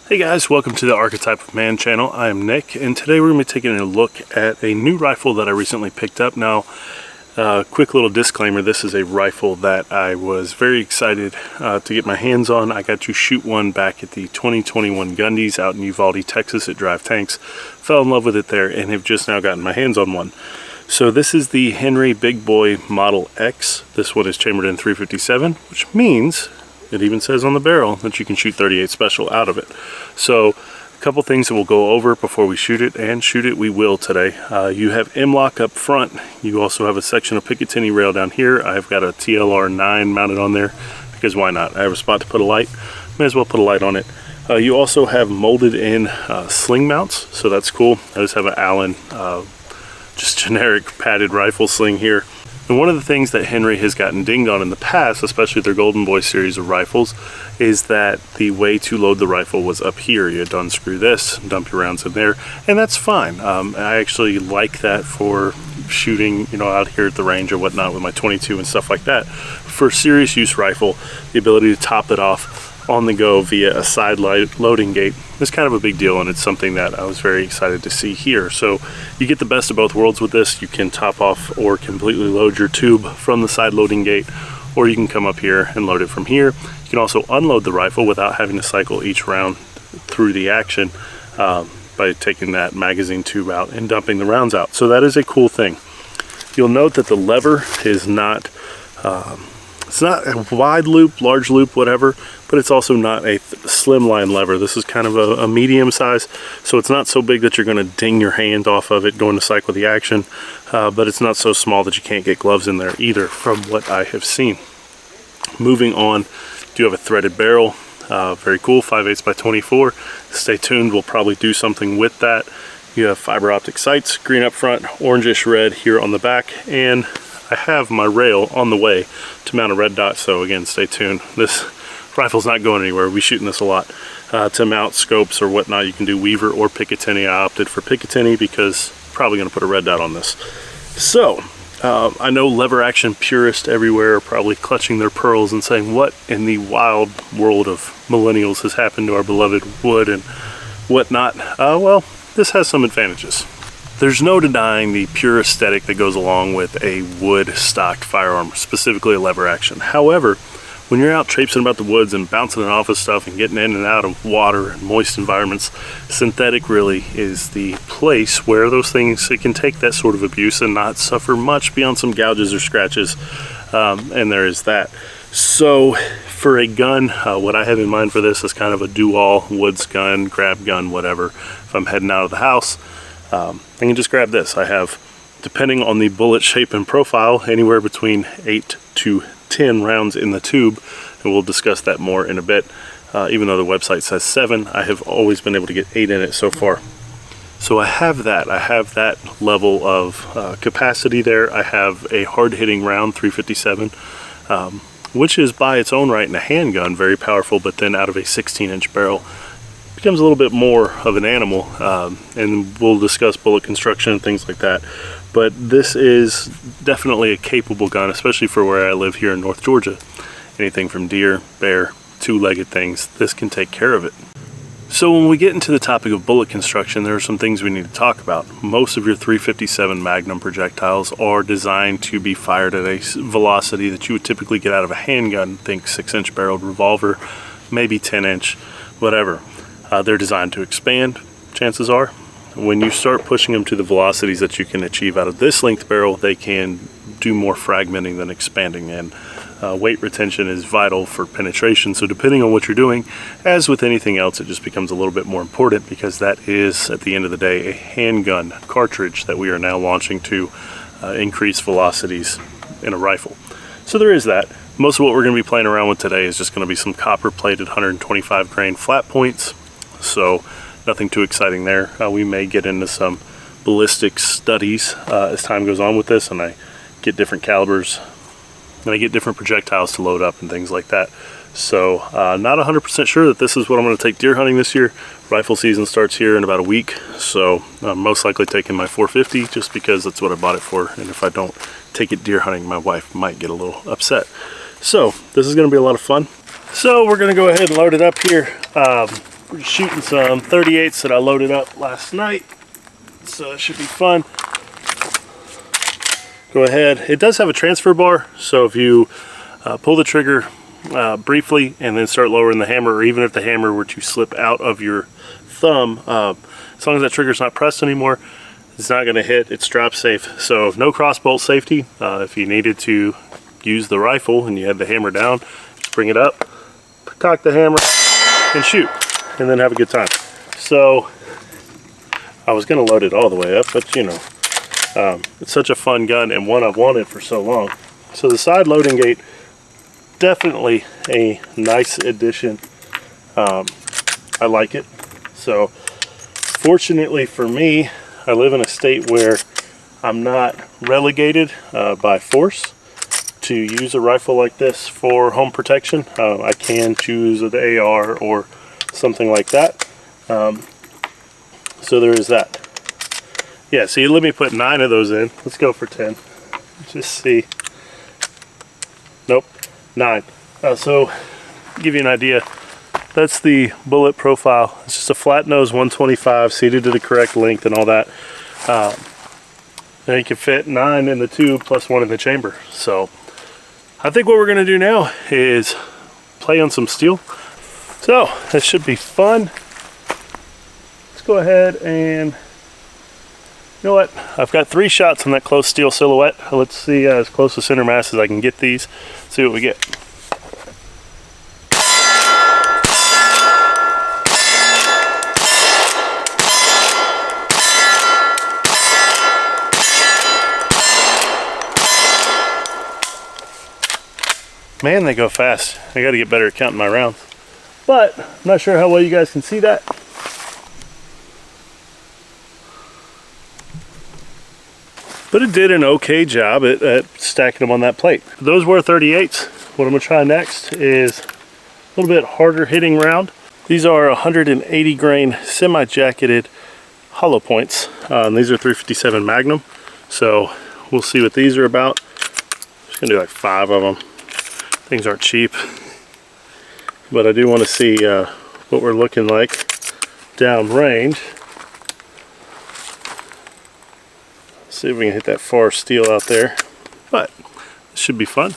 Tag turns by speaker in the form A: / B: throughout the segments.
A: Hey guys, welcome to the Archetype of Man channel. I am Nick, and today we're going to be taking a look at a new rifle that I recently picked up. Now, quick little disclaimer, this is a rifle that I was very excited to get my hands on. I got to shoot one back at the 2021 Gundies out in Uvalde, Texas at Drive Tanks. Fell in love with it there and have just now gotten my hands on one. So this is the Henry Big Boy Model X. This one is chambered in .357, which means it even says on the barrel that you can shoot .38 Special out of it. So a couple things that we'll go over before we shoot it, and shoot it we will today. You have MLok up front. You also have a section of Picatinny rail down here. I've got a TLR9 mounted on there because why not? I have a spot to put a light. May as well put a light on it. You also have molded in sling mounts, so that's cool. I just have an Allen, just generic padded rifle sling here. And one of the things that Henry has gotten dinged on in the past, especially their Golden Boy series of rifles, is that the way to load the rifle was up here. You had to unscrew this, dump your rounds in there, and that's fine. I actually like that for shooting, out here at the range or whatnot with my 22 and stuff like that. For serious use rifle, the ability to top it off on the go via a side loading gate is kind of a big deal, and it's something that I was very excited to see here. So you get the best of both worlds with this. You can top off or completely load your tube from the side loading gate, or you can come up here and load it from here. You can also unload the rifle without having to cycle each round through the action by taking that magazine tube out and dumping the rounds out. So that is a cool thing. You'll note that the lever is not it's not a wide loop, large loop, whatever, but it's also not a slimline lever. This is kind of a medium size, so it's not so big that you're going to ding your hand off of it going to cycle the action, but it's not so small that you can't get gloves in there either, from what I have seen. Moving on, do have a threaded barrel, very cool, 5/8 by 24. Stay tuned, we'll probably do something with that. You have fiber optic sights, green up front, orangish red here on the back, and I have my rail on the way to mount a red dot, so again, stay tuned. This rifle's not going anywhere. We'll be shooting this a lot. To mount scopes or whatnot, you can do Weaver or Picatinny. I opted for Picatinny because I'm probably going to put a red dot on this. So, I know lever action purists everywhere are probably clutching their pearls and saying, what in the wild world of millennials has happened to our beloved wood and whatnot? Well, this has some advantages. There's no denying the pure aesthetic that goes along with a wood stocked firearm, specifically a lever action. However, when you're out traipsing about the woods and bouncing it off of stuff and getting in and out of water and moist environments, synthetic really is the place where those things, it can take that sort of abuse and not suffer much beyond some gouges or scratches, and there is that. So for a gun, what I have in mind for this is kind of a do-all woods gun, grab gun, whatever. If I'm heading out of the house, I can just grab this. I have, depending on the bullet shape and profile, anywhere between 8 to 10 rounds in the tube, and we'll discuss that more in a bit. Even though the website says 7, I have always been able to get 8 in it so far. So I have that level of capacity there. I have a hard-hitting round, .357, which is by its own right in a handgun very powerful, but then out of a 16-inch barrel becomes a little bit more of an animal, and we'll discuss bullet construction and things like that. But this is definitely a capable gun, especially for where I live here in North Georgia. Anything from deer, bear, two-legged things, this can take care of it. So when we get into the topic of bullet construction, there are some things we need to talk about. Most of your .357 Magnum projectiles are designed to be fired at a velocity that you would typically get out of a handgun. Think 6-inch barreled revolver, maybe 10-inch, whatever. They're designed to expand, chances are. When you start pushing them to the velocities that you can achieve out of this length barrel, they can do more fragmenting than expanding, and weight retention is vital for penetration. So depending on what you're doing, as with anything else, it just becomes a little bit more important, because that is, at the end of the day, a handgun cartridge that we are now launching to increase velocities in a rifle. So there is that. Most of what we're going to be playing around with today is just going to be some copper-plated 125 grain flat points. So nothing too exciting there. We may get into some ballistics studies as time goes on with this, and I get different calibers and I get different projectiles to load up and things like that. So not 100% sure that this is what I'm going to take deer hunting this year. Rifle season starts here in about a week, so I'm most likely taking my 450 just because that's what I bought it for, and if I don't take it deer hunting, my wife might get a little upset. So this is going to be a lot of fun. So we're going to go ahead and load it up here. We're shooting some 38s that I loaded up last night, so it should be fun. Go ahead. It does have a transfer bar, so if you pull the trigger briefly and then start lowering the hammer, or even if the hammer were to slip out of your thumb, as long as that trigger's not pressed anymore, it's not going to hit. It's drop safe. So no crossbolt safety. If you needed to use the rifle and you had the hammer down, just bring it up, cock the hammer, and shoot, and then have a good time. So I was going to load it all the way up, but you know, it's such a fun gun and one I've wanted for so long. So the side loading gate, definitely a nice addition. I like it. So fortunately for me, I live in a state where I'm not relegated by force to use a rifle like this for home protection. I can choose the AR or something like that. So there is that. Yeah, see, let me put 9 of those in. Let's go for 10. Just see. Nope, 9. So, give you an idea, that's the bullet profile. It's just a flat nose 125, seated to the correct length and all that. And you can fit 9 in the tube plus 1 in the chamber. So, I think what we're going to do now is play on some steel. So, this should be fun. Let's go ahead and, you know what, I've got 3 shots on that close steel silhouette. Let's see as close to center mass as I can get these, see what we get. Man, they go fast. I got to get better at counting my rounds. But I'm not sure how well you guys can see that. But it did an okay job at stacking them on that plate. Those were 38s. What I'm going to try next is a little bit harder hitting round. These are 180 grain semi-jacketed hollow points. These are 357 Magnum. So we'll see what these are about. I'm just going to do like 5 of them. Things aren't cheap, but I do want to see what we're looking like down range. See if we can hit that far steel out there, but it should be fun.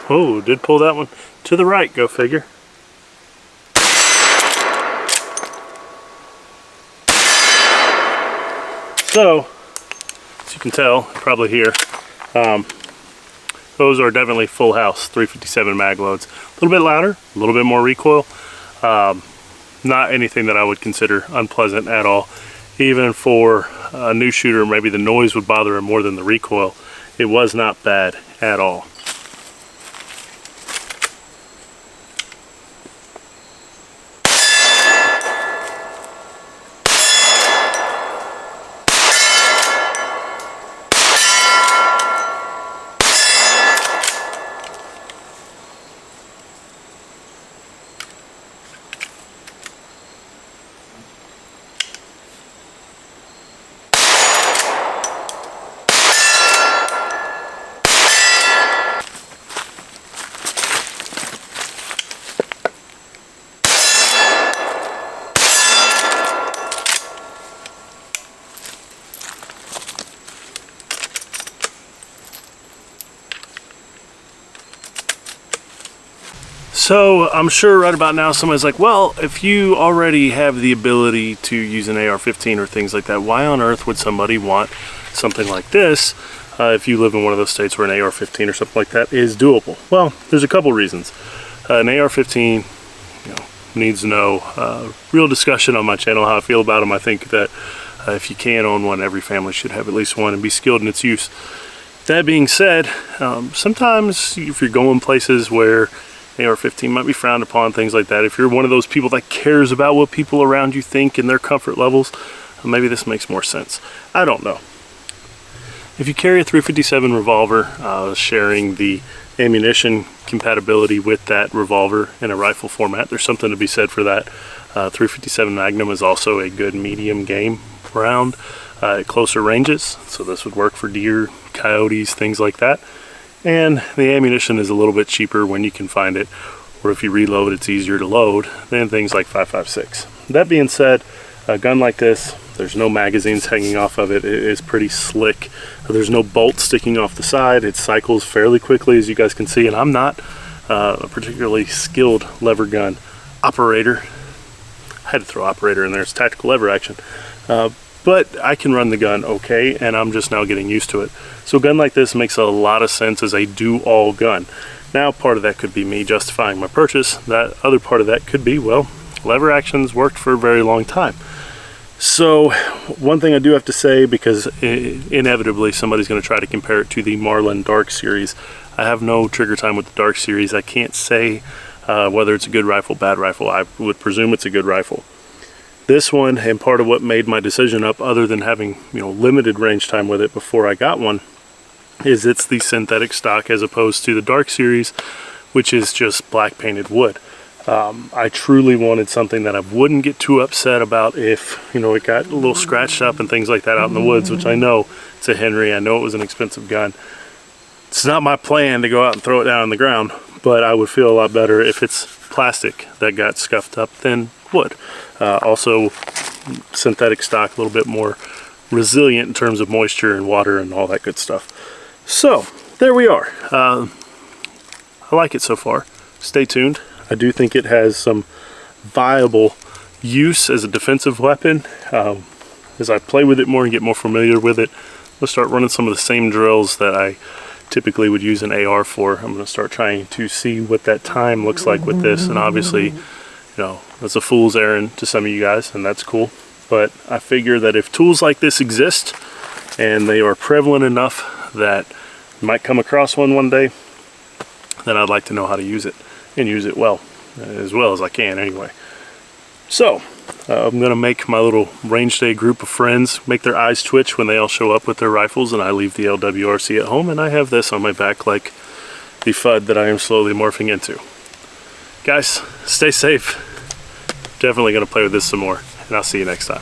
A: Oh, did pull that one to the right, go figure. So, as you can tell, probably here, those are definitely full house 357 mag loads. A little bit louder, a little bit more recoil. Not anything that I would consider unpleasant at all. Even for a new shooter, maybe the noise would bother him more than the recoil. It was not bad at all. So I'm sure right about now somebody's like, well, if you already have the ability to use an AR-15 or things like that, why on earth would somebody want something like this if you live in one of those states where an AR-15 or something like that is doable? Well, there's a couple reasons. An AR-15, needs no real discussion on my channel how I feel about them. I think that if you can own one, every family should have at least one and be skilled in its use. That being said, sometimes if you're going places where AR-15 might be frowned upon, things like that, if you're one of those people that cares about what people around you think and their comfort levels, maybe this makes more sense. I don't know. If you carry a 357 revolver, sharing the ammunition compatibility with that revolver in a rifle format. There's something to be said for that. 357 Magnum is also a good medium game round at closer ranges, so this would work for deer, coyotes, things like that. And the ammunition is a little bit cheaper when you can find it, or if you reload, it's easier to load than things like 5.56. That being said, a gun like this, there's no magazines hanging off of it. It is pretty slick. There's no bolt sticking off the side. It cycles fairly quickly, as you guys can see, and I'm not a particularly skilled lever gun operator. I had to throw operator in there. It's tactical lever action. But I can run the gun okay, and I'm just now getting used to it. So a gun like this makes a lot of sense as a do-all gun. Now, part of that could be me justifying my purchase. That other part of that could be, well, lever actions worked for a very long time. So one thing I do have to say, because inevitably somebody's going to try to compare it to the Marlin Dark series. I have no trigger time with the Dark series. I can't say whether it's a good rifle, bad rifle. I would presume it's a good rifle. This one, and part of what made my decision up, other than having, you know, limited range time with it before I got one, is it's the synthetic stock as opposed to the Dark series, which is just black painted wood. I truly wanted something that I wouldn't get too upset about if, you know, it got a little scratched up and things like that out in the woods, which I know it's a Henry. I know it was an expensive gun. It's not my plan to go out and throw it down on the ground, but I would feel a lot better if it's plastic that got scuffed up than wood. Also, synthetic stock, a little bit more resilient in terms of moisture and water and all that good stuff. So, there we are. I like it so far. Stay tuned. I do think it has some viable use as a defensive weapon. As I play with it more and get more familiar with it, I'll start running some of the same drills that I typically would use an AR for. I'm going to start trying to see what that time looks like with this, and obviously, you know, that's a fool's errand to some of you guys, and that's cool. But I figure that if tools like this exist and they are prevalent enough that you might come across one day, then I'd like to know how to use it and use it well as I can anyway. So I'm gonna make my little range day group of friends make their eyes twitch when they all show up with their rifles, and I leave the LWRC at home and I have this on my back like the FUD that I am slowly morphing into. Guys, stay safe. Definitely gonna play with this some more, and I'll see you next time.